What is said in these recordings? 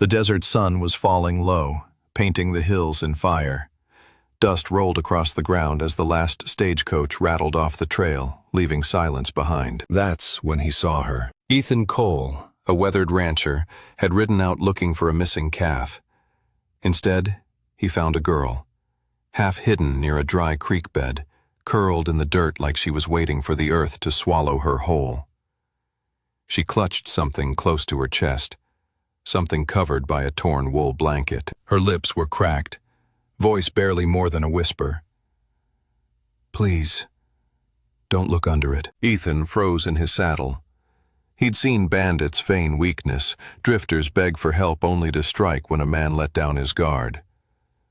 The desert sun was falling low, painting the hills in fire. Dust rolled across the ground as the last stagecoach rattled off the trail, leaving silence behind. That's when he saw her. Ethan Cole, a weathered rancher, had ridden out looking for a missing calf. Instead, he found a girl, half hidden near a dry creek bed, curled in the dirt like she was waiting for the earth to swallow her whole. She clutched something close to her chest, something covered by a torn wool blanket. Her lips were cracked, voice barely more than a whisper. "Please, don't look under it." Ethan froze in his saddle. He'd seen bandits feign weakness, drifters beg for help only to strike when a man let down his guard.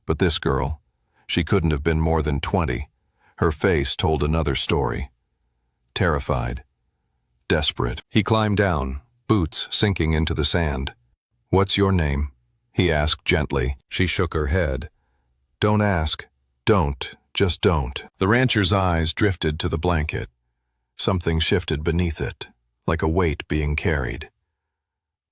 But this girl, she couldn't have been more than 20. Her face told another story. Terrified, desperate. He climbed down, boots sinking into the sand. "What's your name?" he asked gently. She shook her head. "Don't ask. Don't. Just don't." The rancher's eyes drifted to the blanket. Something shifted beneath it, like a weight being carried.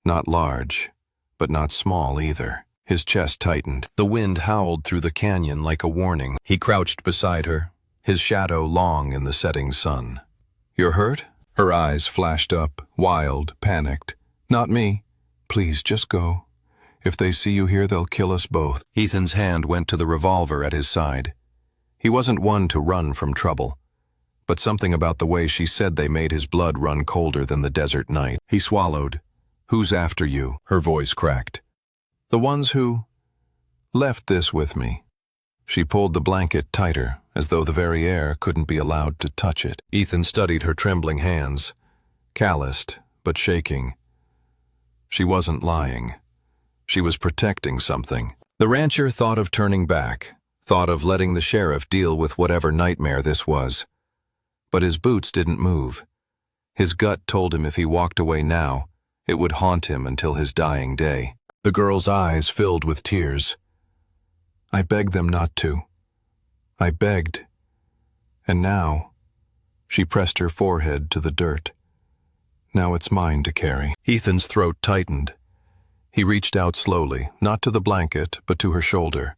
Not large, but not small either. His chest tightened. The wind howled through the canyon like a warning. He crouched beside her, his shadow long in the setting sun. "You're hurt?" Her eyes flashed up, wild, panicked. "Not me. Please, just go. If they see you here, they'll kill us both." Ethan's hand went to the revolver at his side. He wasn't one to run from trouble, but something about the way she said they made his blood run colder than the desert night. He swallowed. "Who's after you?" Her voice cracked. "The ones who left this with me." She pulled the blanket tighter, as though the very air couldn't be allowed to touch it. Ethan studied her trembling hands, calloused but shaking. She wasn't lying. She was protecting something. The rancher thought of turning back, thought of letting the sheriff deal with whatever nightmare this was. But his boots didn't move. His gut told him if he walked away now, it would haunt him until his dying day. The girl's eyes filled with tears. "I begged them not to. I begged. And now," she pressed her forehead to the dirt. "Now it's mine to carry." Ethan's throat tightened. He reached out slowly, not to the blanket, but to her shoulder.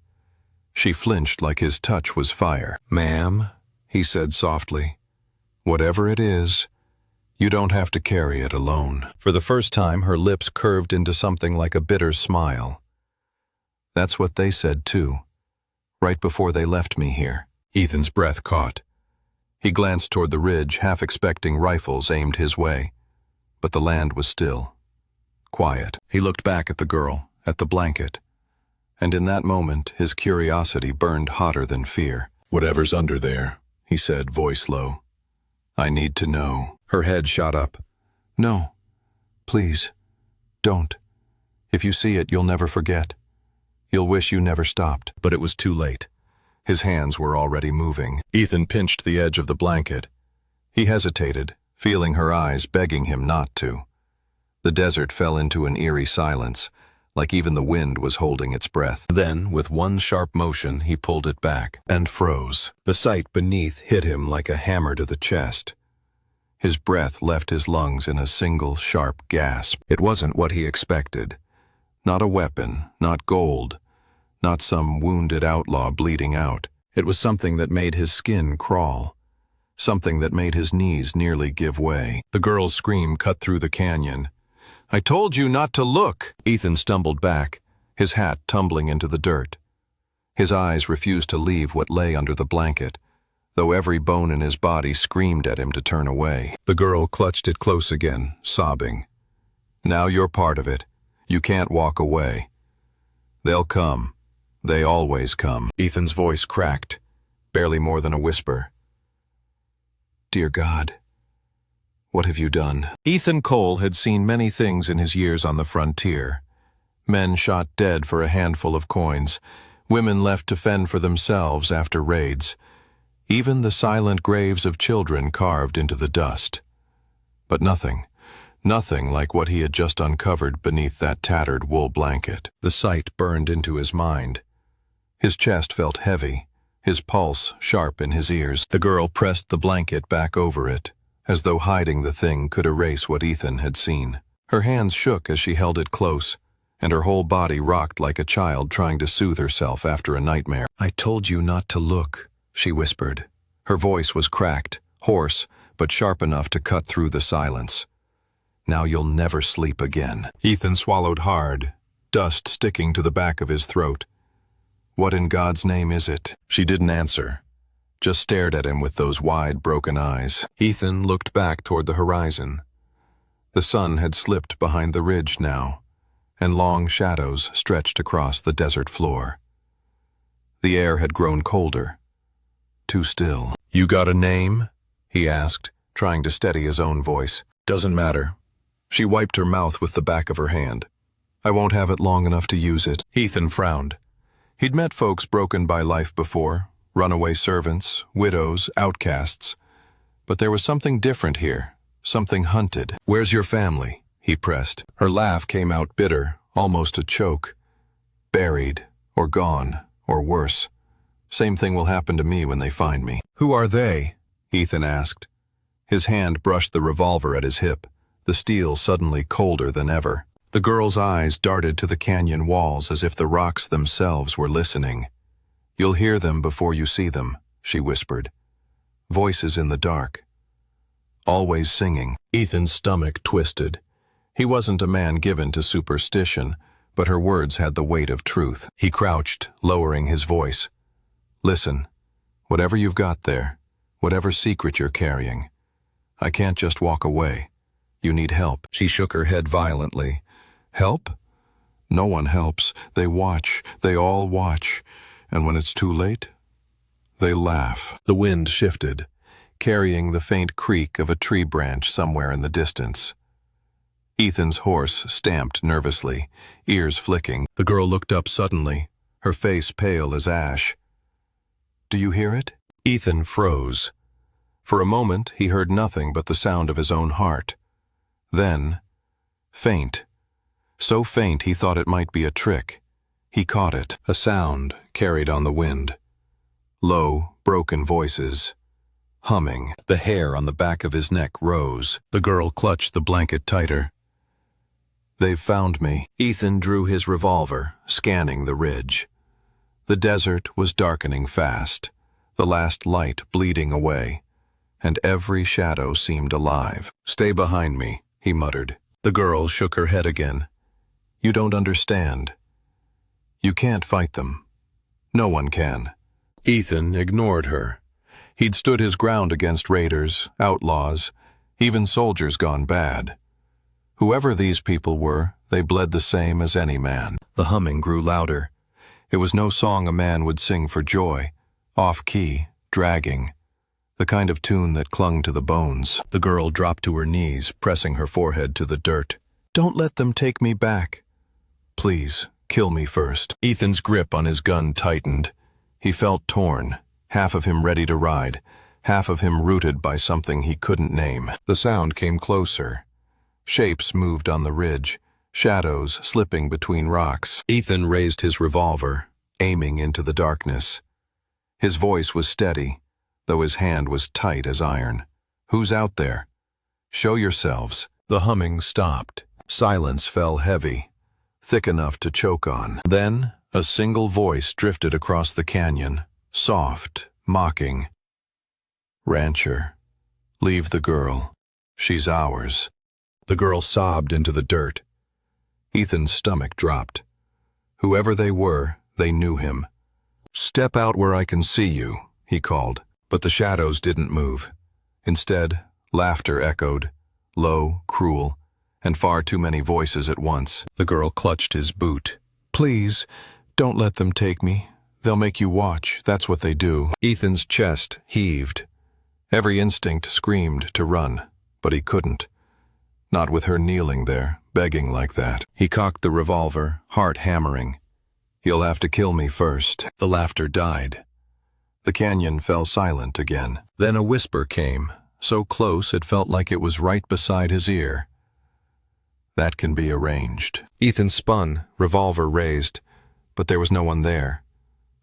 She flinched like his touch was fire. "Ma'am," he said softly, "whatever it is, you don't have to carry it alone." For the first time, her lips curved into something like a bitter smile. "That's what they said too, right before they left me here." Ethan's breath caught. He glanced toward the ridge, half expecting rifles aimed his way. But the land was still, quiet. He looked back at the girl, at the blanket, and in that moment his curiosity burned hotter than fear. "Whatever's under there," he said, voice low. "I need to know." Her head shot up. "No, please, don't. If you see it, you'll never forget. You'll wish you never stopped." But it was too late. His hands were already moving. Ethan pinched the edge of the blanket. He hesitated, feeling her eyes begging him not to. The desert fell into an eerie silence, like even the wind was holding its breath. Then, with one sharp motion, he pulled it back and froze. The sight beneath hit him like a hammer to the chest. His breath left his lungs in a single, sharp gasp. It wasn't what he expected. Not a weapon, not gold, not some wounded outlaw bleeding out. It was something that made his skin crawl. Something that made his knees nearly give way. The girl's scream cut through the canyon. "I told you not to look!" Ethan stumbled back, his hat tumbling into the dirt. His eyes refused to leave what lay under the blanket, though every bone in his body screamed at him to turn away. The girl clutched it close again, sobbing. "Now you're part of it. You can't walk away. They'll come. They always come." Ethan's voice cracked, barely more than a whisper. "Dear God, what have you done?" Ethan Cole had seen many things in his years on the frontier. Men shot dead for a handful of coins, women left to fend for themselves after raids, even the silent graves of children carved into the dust. But nothing like what he had just uncovered beneath that tattered wool blanket. The sight burned into his mind. His chest felt heavy, his pulse sharp in his ears. The girl pressed the blanket back over it, as though hiding the thing could erase what Ethan had seen. Her hands shook as she held it close, and her whole body rocked like a child trying to soothe herself after a nightmare. "I told you not to look," she whispered. Her voice was cracked, hoarse, but sharp enough to cut through the silence. "Now you'll never sleep again." Ethan swallowed hard, dust sticking to the back of his throat. "What in God's name is it?" She didn't answer, just stared at him with those wide, broken eyes. Ethan looked back toward the horizon. The sun had slipped behind the ridge now, and long shadows stretched across the desert floor. The air had grown colder, too still. "You got a name?" he asked, trying to steady his own voice. "Doesn't matter." She wiped her mouth with the back of her hand. "I won't have it long enough to use it." Ethan frowned. He'd met folks broken by life before, runaway servants, widows, outcasts. But there was something different here, something hunted. "Where's your family?" he pressed. Her laugh came out bitter, almost a choke. "Buried, or gone, or worse. Same thing will happen to me when they find me." "Who are they?" Ethan asked. His hand brushed the revolver at his hip, the steel suddenly colder than ever. The girl's eyes darted to the canyon walls as if the rocks themselves were listening. "You'll hear them before you see them," she whispered. Voices in the dark. Always singing. Ethan's stomach twisted. He wasn't a man given to superstition, but her words had the weight of truth. He crouched, lowering his voice. "Listen, whatever you've got there, whatever secret you're carrying, I can't just walk away. You need help." She shook her head violently. "Help? No one helps. They watch. They all watch. And when it's too late, they laugh." The wind shifted, carrying the faint creak of a tree branch somewhere in the distance. Ethan's horse stamped nervously, ears flicking. The girl looked up suddenly, her face pale as ash. "Do you hear it?" Ethan froze. For a moment, he heard nothing but the sound of his own heart. Then, faint. So faint he thought it might be a trick. He caught it, a sound carried on the wind. Low, broken voices. Humming. The hair on the back of his neck rose. The girl clutched the blanket tighter. "They've found me." Ethan drew his revolver, scanning the ridge. The desert was darkening fast, the last light bleeding away, and every shadow seemed alive. "Stay behind me," he muttered. The girl shook her head again. "You don't understand. You can't fight them. No one can." Ethan ignored her. He'd stood his ground against raiders, outlaws, even soldiers gone bad. Whoever these people were, they bled the same as any man. The humming grew louder. It was no song a man would sing for joy, off-key, dragging, the kind of tune that clung to the bones. The girl dropped to her knees, pressing her forehead to the dirt. "Don't let them take me back. Please, kill me first." Ethan's grip on his gun tightened. He felt torn, half of him ready to ride, half of him rooted by something he couldn't name. The sound came closer. Shapes moved on the ridge, shadows slipping between rocks. Ethan raised his revolver, aiming into the darkness. His voice was steady, though his hand was tight as iron. "Who's out there? Show yourselves." The humming stopped. Silence fell heavy, thick enough to choke on. Then, a single voice drifted across the canyon, soft, mocking. "Rancher, leave the girl. She's ours." The girl sobbed into the dirt. Ethan's stomach dropped. Whoever they were, they knew him. "Step out where I can see you," he called. But the shadows didn't move. Instead, laughter echoed, low, cruel, and far too many voices at once. The girl clutched his boot. "Please, don't let them take me. They'll make you watch. That's what they do." Ethan's chest heaved. Every instinct screamed to run, but he couldn't. Not with her kneeling there, begging like that. He cocked the revolver, heart hammering. "You'll have to kill me first." The laughter died. The canyon fell silent again. Then a whisper came, so close it felt like it was right beside his ear. "That can be arranged." Ethan spun, revolver raised, but there was no one there.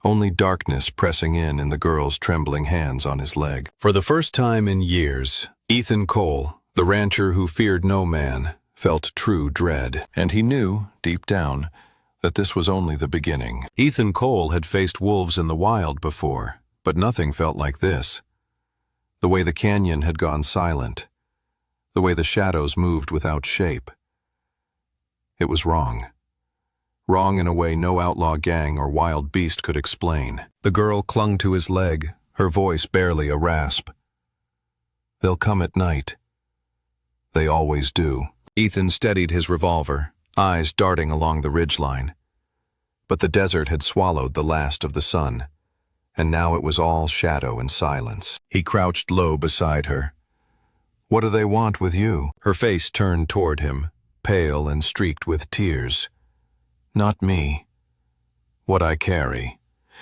Only darkness pressing in the girl's trembling hands on his leg. For the first time in years, Ethan Cole, the rancher who feared no man, felt true dread, and he knew, deep down, that this was only the beginning. Ethan Cole had faced wolves in the wild before, but nothing felt like this. The way the canyon had gone silent, the way the shadows moved without shape. It was wrong. Wrong in a way no outlaw gang or wild beast could explain. The girl clung to his leg, her voice barely a rasp. "They'll come at night. They always do." Ethan steadied his revolver, eyes darting along the ridgeline. But the desert had swallowed the last of the sun, and now it was all shadow and silence. He crouched low beside her. "What do they want with you?" Her face turned toward him, pale and streaked with tears. "Not me. What I carry."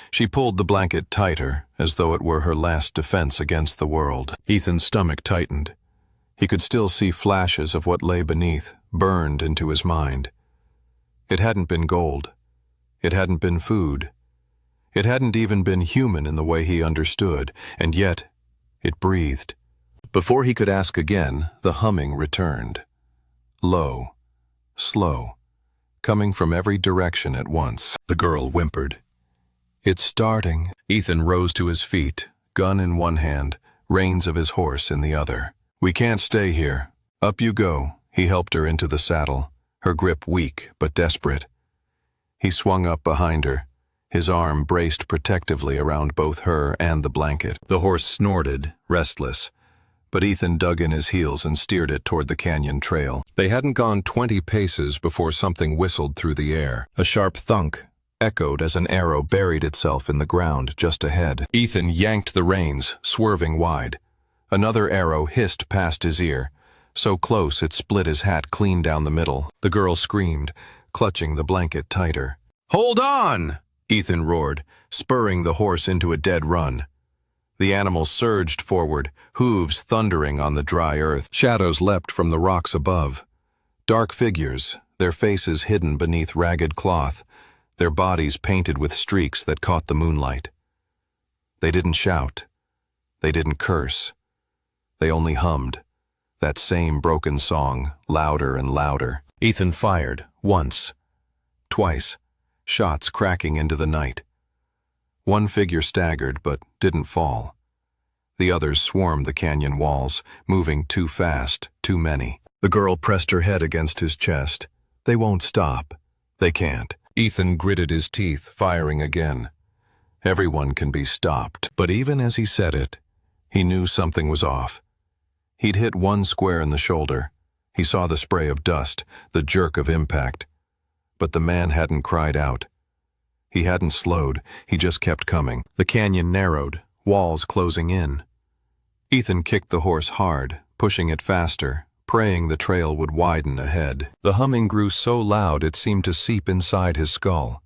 She pulled the blanket tighter, as though it were her last defense against the world. Ethan's stomach tightened. He could still see flashes of what lay beneath, burned into his mind. It hadn't been gold. It hadn't been food. It hadn't even been human in the way he understood, and yet it breathed. Before he could ask again, the humming returned. Low, slow, coming from every direction at once. The girl whimpered. "It's starting." Ethan rose to his feet, gun in one hand, reins of his horse in the other. "We can't stay here. Up you go." He helped her into the saddle, her grip weak but desperate. He swung up behind her, his arm braced protectively around both her and the blanket. The horse snorted, restless, but Ethan dug in his heels and steered it toward the canyon trail. They hadn't gone 20 paces before something whistled through the air. A sharp thunk echoed as an arrow buried itself in the ground just ahead. Ethan yanked the reins, swerving wide. Another arrow hissed past his ear, so close it split his hat clean down the middle. The girl screamed, clutching the blanket tighter. "Hold on!" Ethan roared, spurring the horse into a dead run. The animal surged forward, hooves thundering on the dry earth. Shadows leapt from the rocks above. Dark figures, their faces hidden beneath ragged cloth, their bodies painted with streaks that caught the moonlight. They didn't shout. They didn't curse. They only hummed, that same broken song, louder and louder. Ethan fired, once, twice, shots cracking into the night. One figure staggered but didn't fall. The others swarmed the canyon walls, moving too fast, too many. The girl pressed her head against his chest. "They won't stop. They can't." Ethan gritted his teeth, firing again. Everyone can be stopped. But even as he said it, he knew something was off. He'd hit one square in the shoulder. He saw the spray of dust, the jerk of impact. But the man hadn't cried out. He hadn't slowed, he just kept coming. The canyon narrowed, walls closing in. Ethan kicked the horse hard, pushing it faster, praying the trail would widen ahead. The humming grew so loud it seemed to seep inside his skull.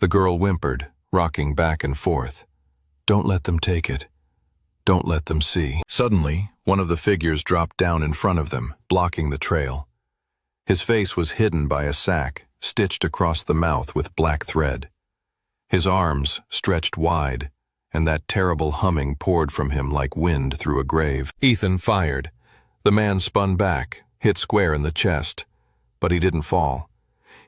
The girl whimpered, rocking back and forth. "Don't let them take it. Don't let them see." Suddenly, one of the figures dropped down in front of them, blocking the trail. His face was hidden by a sack, stitched across the mouth with black thread. His arms stretched wide, and that terrible humming poured from him like wind through a grave. Ethan fired. The man spun back, hit square in the chest, but he didn't fall.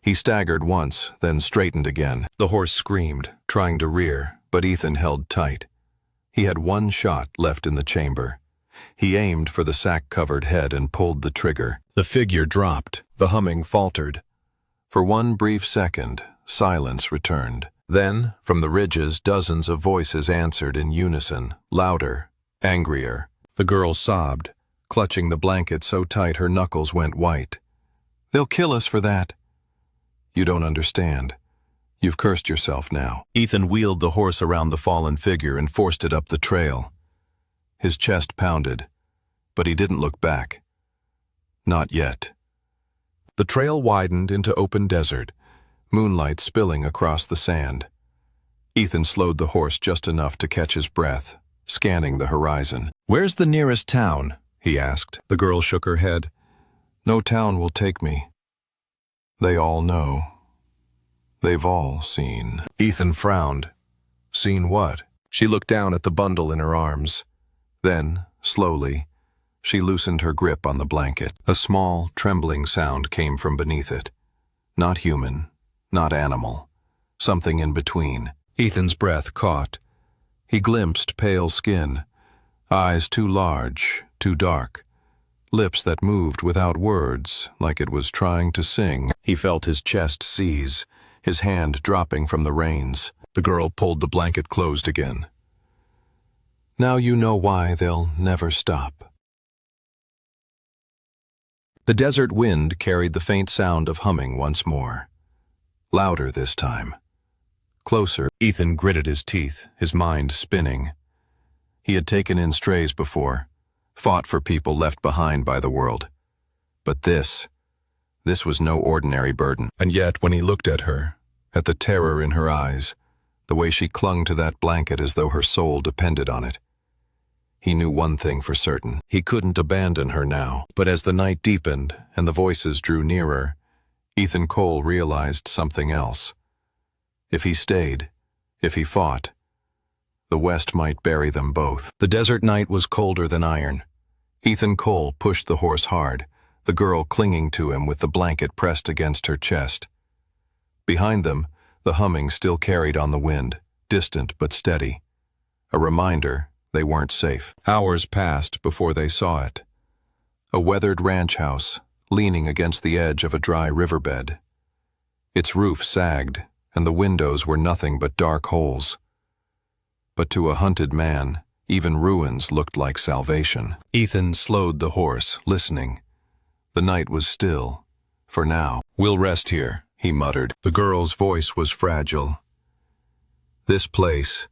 He staggered once, then straightened again. The horse screamed, trying to rear, but Ethan held tight. He had one shot left in the chamber. He aimed for the sack-covered head and pulled the trigger. The figure dropped. The humming faltered. For one brief second, silence returned. Then, from the ridges, dozens of voices answered in unison, louder, angrier. The girl sobbed, clutching the blanket so tight her knuckles went white. "They'll kill us for that." "You don't understand. You've cursed yourself now." Ethan wheeled the horse around the fallen figure and forced it up the trail. His chest pounded, but he didn't look back. Not yet. The trail widened into open desert, moonlight spilling across the sand. Ethan slowed the horse just enough to catch his breath, scanning the horizon. "Where's the nearest town?" he asked. The girl shook her head. "No town will take me. They all know. They've all seen." Ethan frowned. "Seen what?" She looked down at the bundle in her arms. Then, slowly, She loosened her grip on the blanket. A small, trembling sound came from beneath it. Not human, not animal. Something in between. Ethan's breath caught. He glimpsed pale skin, eyes too large, too dark, lips that moved without words, like it was trying to sing. He felt his chest seize, his hand dropping from the reins. The girl pulled the blanket closed again. Now you know why they'll never stop. The desert wind carried the faint sound of humming once more. Louder this time. Closer. Ethan gritted his teeth, his mind spinning. He had taken in strays before, fought for people left behind by the world. But this was no ordinary burden. And yet, when he looked at her, at the terror in her eyes, the way she clung to that blanket as though her soul depended on it, he knew one thing for certain. He couldn't abandon her now. But as the night deepened and the voices drew nearer, Ethan Cole realized something else. If he stayed, if he fought, the West might bury them both. The desert night was colder than iron. Ethan Cole pushed the horse hard, the girl clinging to him with the blanket pressed against her chest. Behind them, the humming still carried on the wind, distant but steady. A reminder they weren't safe. Hours passed before they saw it. A weathered ranch house, leaning against the edge of a dry riverbed. Its roof sagged, and the windows were nothing but dark holes. But to a hunted man, even ruins looked like salvation. Ethan slowed the horse, listening. The night was still, for now. "We'll rest here," he muttered. The girl's voice was fragile. "This place,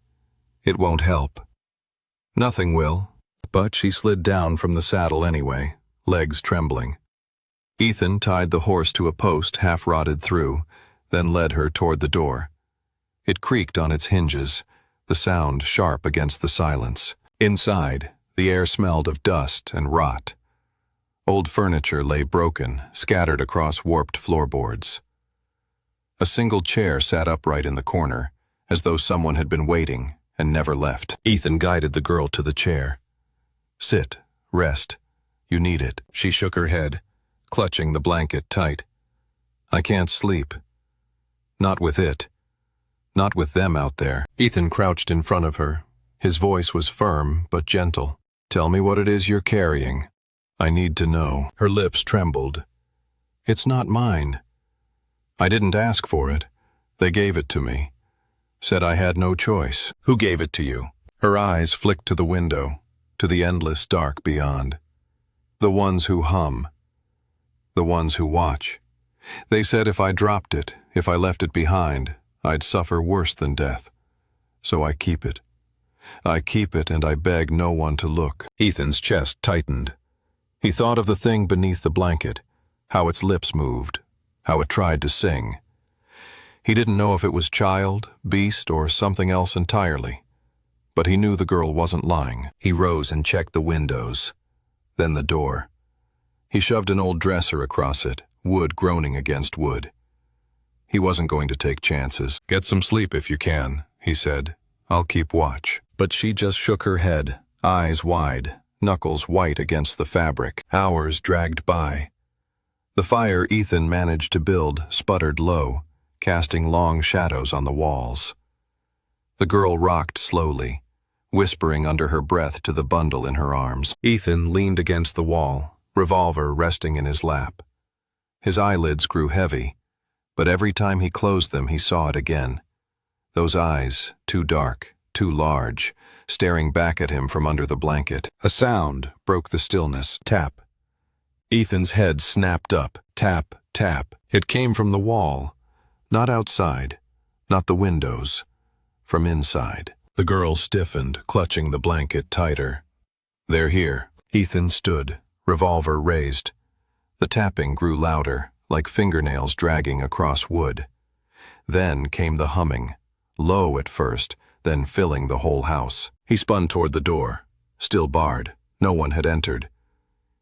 it won't help." "Nothing will." But she slid down from the saddle anyway, legs trembling. Ethan tied the horse to a post half rotted through, then led her toward the door. It creaked on its hinges, the sound sharp against the silence. Inside, the air smelled of dust and rot. Old furniture lay broken, scattered across warped floorboards. A single chair sat upright in the corner, as though someone had been waiting and never left. Ethan guided the girl to the chair. "Sit, rest. You need it." She shook her head, clutching the blanket tight. "I can't sleep. Not with it. Not with them out there." Ethan crouched in front of her. His voice was firm but gentle. "Tell me what it is you're carrying. I need to know." Her lips trembled. "It's not mine. I didn't ask for it. They gave it to me. Said I had no choice." "Who gave it to you?" Her eyes flicked to the window, to the endless dark beyond. "The ones who hum. The ones who watch. They said if I dropped it, if I left it behind, I'd suffer worse than death. So I keep it. I keep it and I beg no one to look." Ethan's chest tightened. He thought of the thing beneath the blanket, how its lips moved, how it tried to sing. He didn't know if it was child, beast, or something else entirely. But he knew the girl wasn't lying. He rose and checked the windows, then the door. He shoved an old dresser across it, wood groaning against wood. He wasn't going to take chances. "Get some sleep if you can," he said. "I'll keep watch." But she just shook her head, eyes wide, knuckles white against the fabric. Hours dragged by. The fire Ethan managed to build sputtered low, casting long shadows on the walls. The girl rocked slowly, whispering under her breath to the bundle in her arms. Ethan leaned against the wall, revolver resting in his lap. His eyelids grew heavy, but every time he closed them he saw it again. Those eyes, too dark, too large, staring back at him from under the blanket. A sound broke the stillness. Tap. Ethan's head snapped up. Tap, tap. It came from the wall. Not outside, not the windows, from inside. The girl stiffened, clutching the blanket tighter. "They're here." Ethan stood, revolver raised. The tapping grew louder, like fingernails dragging across wood. Then came the humming, low at first, then filling the whole house. He spun toward the door, still barred. No one had entered.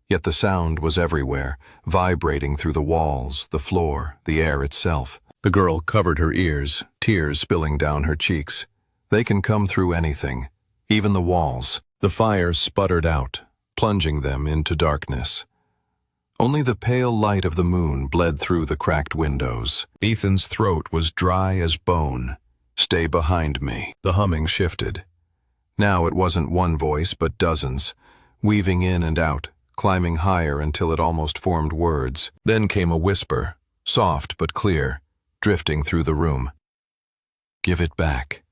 Yet the sound was everywhere, vibrating through the walls, the floor, the air itself. The girl covered her ears, tears spilling down her cheeks. They can come through anything, even the walls. The fire sputtered out, plunging them into darkness. Only the pale light of the moon bled through the cracked windows. Ethan's throat was dry as bone. "Stay behind me." The humming shifted. Now it wasn't one voice, but dozens, weaving in and out, climbing higher until it almost formed words. Then came a whisper, soft but clear, drifting through the room. "Give it back."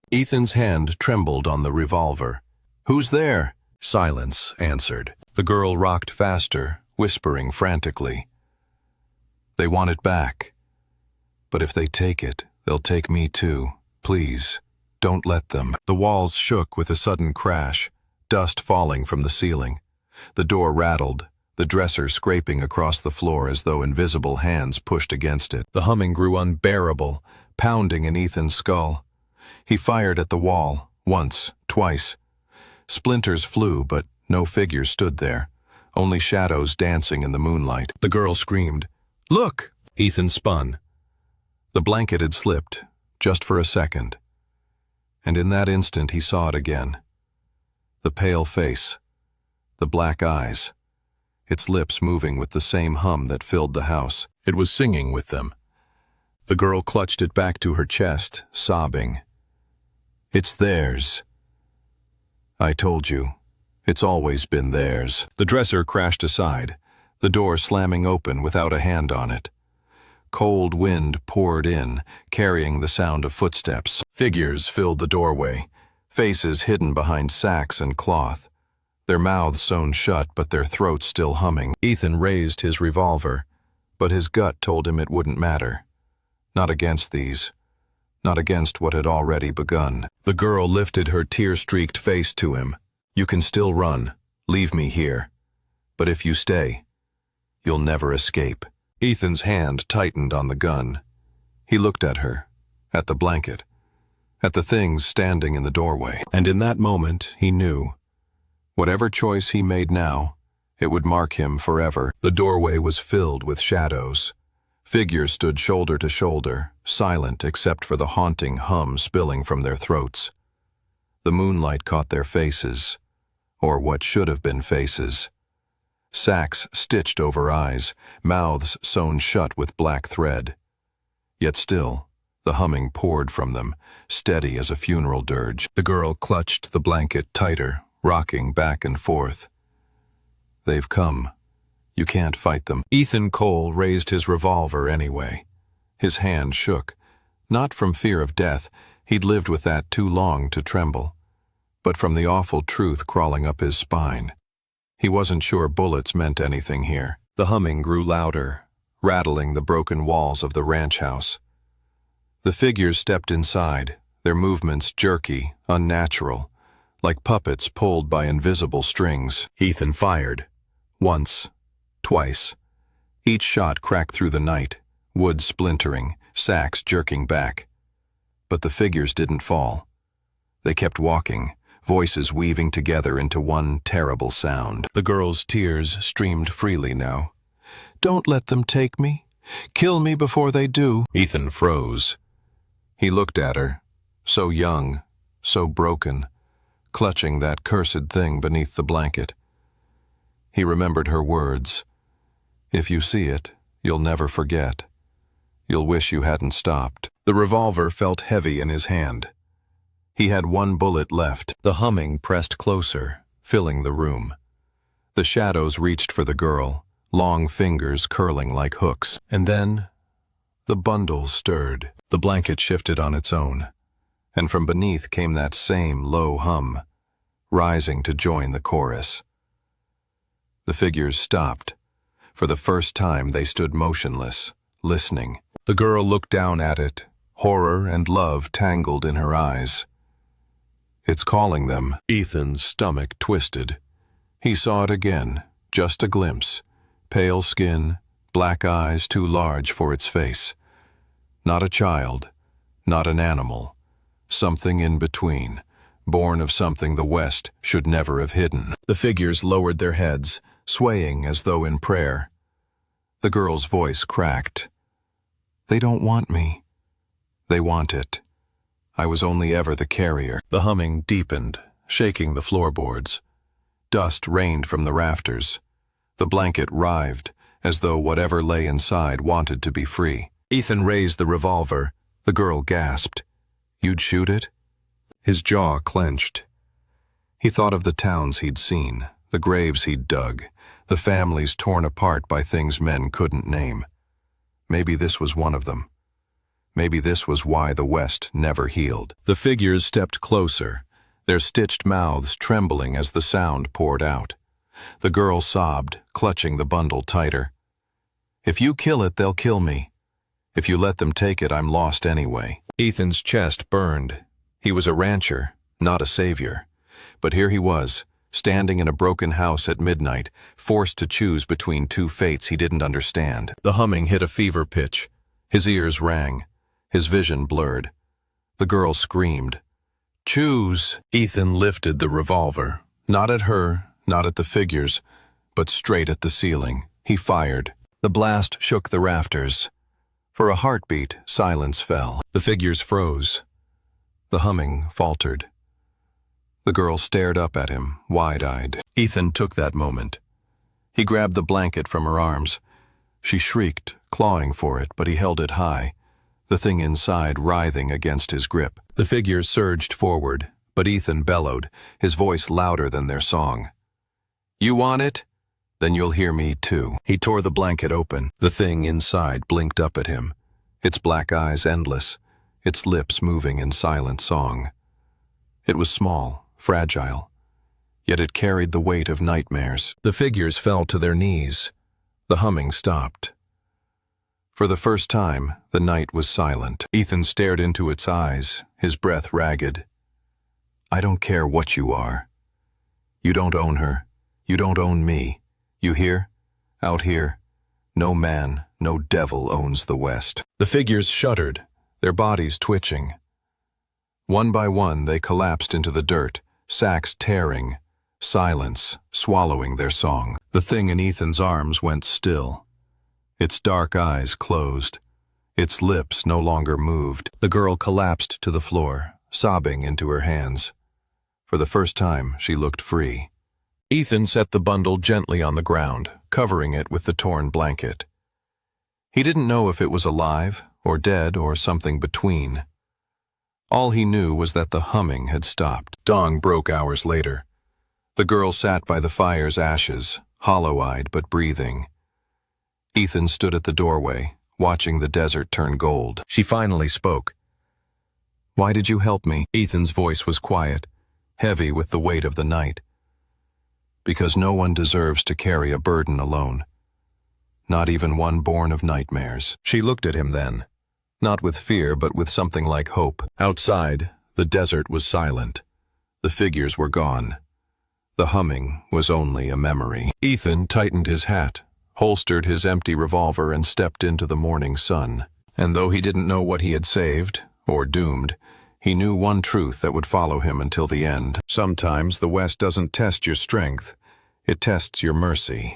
Ethan's hand trembled on the revolver. "Who's there?" Silence answered. The girl rocked faster, whispering frantically. "They want it back. But if they take it, they'll take me too. Please, don't let them." The walls shook with a sudden crash, dust falling from the ceiling. The door rattled, the dresser scraping across the floor as though invisible hands pushed against it. The humming grew unbearable, pounding in Ethan's skull. He fired at the wall, once, twice. Splinters flew, but no figure stood there, only shadows dancing in the moonlight. The girl screamed, "Look!" Ethan spun. The blanket had slipped, just for a second. And in that instant he saw it again. The pale face, the black eyes, its lips moving with the same hum that filled the house. It was singing with them. The girl clutched it back to her chest, sobbing. "It's theirs. I told you. It's always been theirs." The dresser crashed aside, the door slamming open without a hand on it. Cold wind poured in, carrying the sound of footsteps. Figures filled the doorway, faces hidden behind sacks and cloth, their mouths sewn shut but their throats still humming. Ethan raised his revolver, but his gut told him it wouldn't matter. Not against these. Not against what had already begun. The girl lifted her tear-streaked face to him. "You can still run. Leave me here. But if you stay, you'll never escape." Ethan's hand tightened on the gun. He looked at her, at the blanket, at the things standing in the doorway. And in that moment, he knew. Whatever choice he made now, it would mark him forever. The doorway was filled with shadows. Figures stood shoulder to shoulder, silent except for the haunting hum spilling from their throats. The moonlight caught their faces, or what should have been faces. Sacks stitched over eyes, mouths sewn shut with black thread. Yet still, the humming poured from them, steady as a funeral dirge. The girl clutched the blanket tighter, rocking back and forth. "They've come. You can't fight them." Ethan Cole raised his revolver anyway. His hand shook, not from fear of death, he'd lived with that too long to tremble, but from the awful truth crawling up his spine. He wasn't sure bullets meant anything here. The humming grew louder, rattling the broken walls of the ranch house. The figures stepped inside, their movements jerky, unnatural, like puppets pulled by invisible strings. Ethan fired. Once, twice. Each shot cracked through the night, wood splintering, sacks jerking back. But the figures didn't fall. They kept walking, voices weaving together into one terrible sound. The girl's tears streamed freely now. "Don't let them take me. Kill me before they do." Ethan froze. He looked at her, so young, so broken, clutching that cursed thing beneath the blanket. He remembered her words. "If you see it, you'll never forget. You'll wish you hadn't stopped." The revolver felt heavy in his hand. He had one bullet left. The humming pressed closer, filling the room. The shadows reached for the girl, long fingers curling like hooks. And then, the bundle stirred. The blanket shifted on its own, and from beneath came that same low hum, rising to join the chorus. The figures stopped. For the first time they stood motionless, listening. The girl looked down at it, horror and love tangled in her eyes. "It's calling them." Ethan's stomach twisted. He saw it again, just a glimpse. Pale skin, black eyes too large for its face. Not a child, not an animal. Something in between, born of something the West should never have hidden. The figures lowered their heads, swaying as though in prayer. The girl's voice cracked. "They don't want me. They want it. I was only ever the carrier." The humming deepened, shaking the floorboards. Dust rained from the rafters. The blanket writhed, as though whatever lay inside wanted to be free. Ethan raised the revolver. The girl gasped. "You'd shoot it?" His jaw clenched. He thought of the towns he'd seen, the graves he'd dug, the families torn apart by things men couldn't name. Maybe this was one of them. Maybe this was why the West never healed. The figures stepped closer, their stitched mouths trembling as the sound poured out. The girl sobbed, clutching the bundle tighter. "If you kill it, they'll kill me. If you let them take it, I'm lost anyway." Ethan's chest burned. He was a rancher, not a savior. But here he was, standing in a broken house at midnight, forced to choose between two fates he didn't understand. The humming hit a fever pitch. His ears rang. His vision blurred. The girl screamed. "Choose!" Ethan lifted the revolver. Not at her, not at the figures, but straight at the ceiling. He fired. The blast shook the rafters. For a heartbeat, silence fell. The figures froze. The humming faltered. The girl stared up at him, wide-eyed. Ethan took that moment. He grabbed the blanket from her arms. She shrieked, clawing for it, but he held it high, the thing inside writhing against his grip. The figures surged forward, but Ethan bellowed, his voice louder than their song. "You want it? Then you'll hear me too." He tore the blanket open. The thing inside blinked up at him, its black eyes endless, its lips moving in silent song. It was small, fragile, yet it carried the weight of nightmares. The figures fell to their knees. The humming stopped. For the first time, the night was silent. Ethan stared into its eyes, his breath ragged. "I don't care what you are. You don't own her. You don't own me. You hear? Out here, no man, no devil owns the West." The figures shuddered, their bodies twitching. One by one, they collapsed into the dirt, sacks tearing, silence swallowing their song. The thing in Ethan's arms went still. Its dark eyes closed. Its lips no longer moved. The girl collapsed to the floor, sobbing into her hands. For the first time, she looked free. Ethan set the bundle gently on the ground, covering it with the torn blanket. He didn't know if it was alive, or dead, or something between. All he knew was that the humming had stopped. Dawn broke hours later. The girl sat by the fire's ashes, hollow-eyed but breathing. Ethan stood at the doorway, watching the desert turn gold. She finally spoke. "Why did you help me?" Ethan's voice was quiet, heavy with the weight of the night. "Because no one deserves to carry a burden alone. Not even one born of nightmares." She looked at him then, not with fear but with something like hope. Outside, the desert was silent. The figures were gone. The humming was only a memory. Ethan tightened his hat, holstered his empty revolver, and stepped into the morning sun. And though he didn't know what he had saved, or doomed, he knew one truth that would follow him until the end. Sometimes the West doesn't test your strength, it tests your mercy.